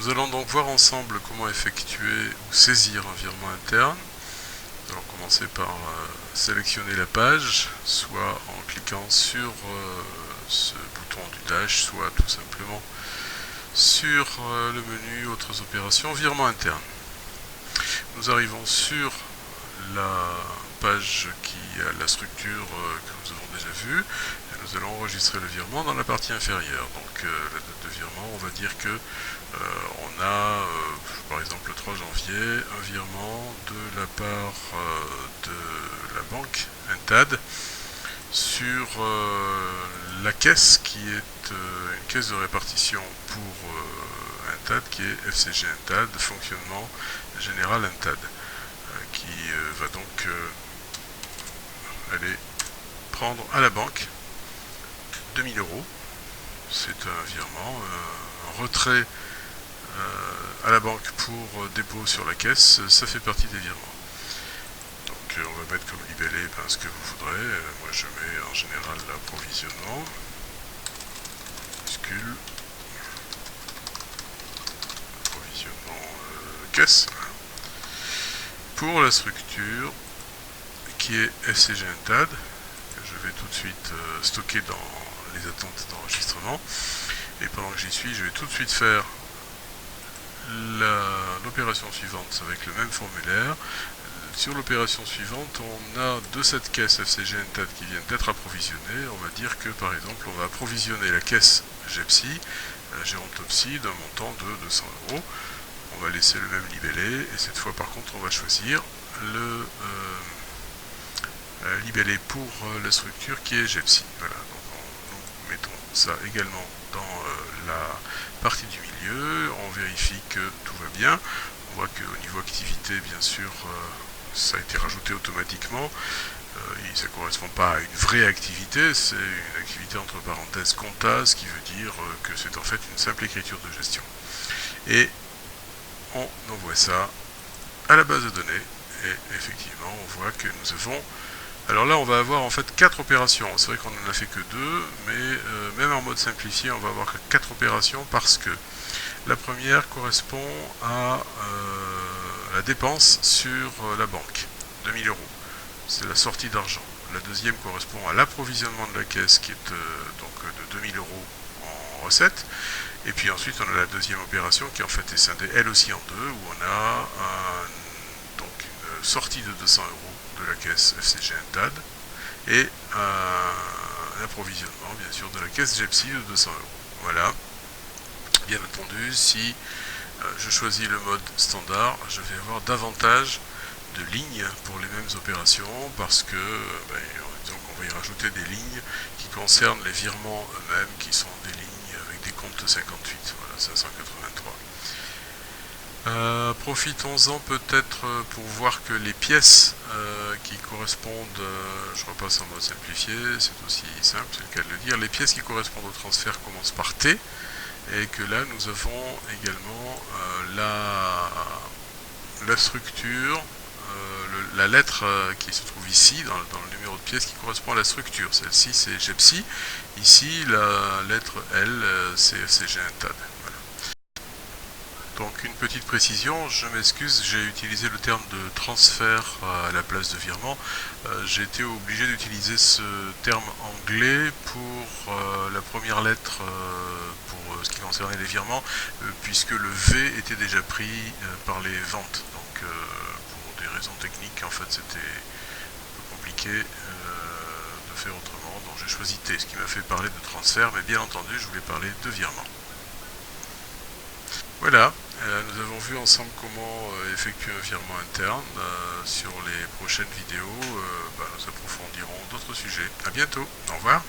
Nous allons donc voir ensemble comment effectuer ou saisir un virement interne. Nous allons commencer par sélectionner la page, soit en cliquant sur ce bouton du dash, soit tout simplement sur le menu Autres opérations, virement interne. Nous arrivons sur la page qui a la structure que nous avons déjà vue, et nous allons enregistrer le virement dans la partie inférieure. Donc la date de virement, on va dire que on a par exemple le 3 janvier un virement de la part de la banque Intad sur la caisse qui est une caisse de répartition pour Intad qui est FCG Intad, fonctionnement général Intad, qui va donc aller prendre à la banque 2000 €. C'est un virement, un retrait à la banque pour dépôt sur la caisse, ça fait partie des virements. Donc on va mettre comme libellé ce que vous voudrez. Moi je mets en général l'approvisionnement, minuscule, approvisionnement caisse, pour la structure qui est FCG Intad, que je vais tout de suite stocker dans les attentes d'enregistrement. Et pendant que j'y suis, je vais tout de suite faire l'opération suivante avec le même formulaire. Sur l'opération suivante, on a de cette caisse FCG Intad qui vient d'être approvisionnée. On va dire que par exemple, on va approvisionner la caisse GEPSI, Gérontopsie, d'un montant de 200 €. On va laisser le même libellé, et cette fois par contre, on va choisir le libellé pour la structure qui est GEPSI. Voilà, donc nous mettons ça également dans la partie du milieu, on vérifie que tout va bien. On voit qu'au niveau activité, bien sûr, ça a été rajouté automatiquement. Ça ne correspond pas à une vraie activité, c'est une activité entre parenthèses compta, ce qui veut dire que c'est en fait une simple écriture de gestion. Et on envoie ça à la base de données, et effectivement, on voit que nous avons... Alors là, on va avoir en fait 4 opérations. C'est vrai qu'on n'en a fait que 2, mais même en mode simplifié, on va avoir que 4 opérations parce que la première correspond à la dépense sur la banque, 2000 €. C'est la sortie d'argent. La deuxième correspond à l'approvisionnement de la caisse qui est donc de 2000 € en recette. Et puis ensuite, on a la deuxième opération qui en fait est scindée elle aussi en deux, où on a donc une sortie de 200 € de la caisse FCG Intad et un approvisionnement bien sûr de la caisse GEPSI de 200 €. Voilà. Bien entendu, si je choisis le mode standard, je vais avoir davantage de lignes pour les mêmes opérations parce que disons qu'on va y rajouter des lignes qui concernent les virements eux-mêmes, qui sont des lignes avec des comptes 58, voilà, 583. Profitons-en peut-être pour voir que les pièces qui correspondent, je repasse en mode simplifié, c'est aussi simple, c'est le cas de le dire, les pièces qui correspondent au transfert commencent par T, et que là nous avons également la structure, la lettre qui se trouve ici dans le numéro de pièce qui correspond à la structure. Celle-ci c'est GEPSI, ici la lettre L c'est FCG Intad. Voilà. Donc une petite précision, je m'excuse, j'ai utilisé le terme de transfert à la place de virement. J'ai été obligé d'utiliser ce terme anglais pour la première lettre pour ce qui concernait les virements, puisque le V était déjà pris par les ventes. Donc pour des raisons techniques, en fait c'était un peu compliqué de faire autrement. Donc j'ai choisi T, ce qui m'a fait parler de transfert, mais bien entendu je voulais parler de virement. Voilà, nous avons vu ensemble comment effectuer un virement interne. Sur les prochaines vidéos, nous approfondirons d'autres sujets. A bientôt, au revoir.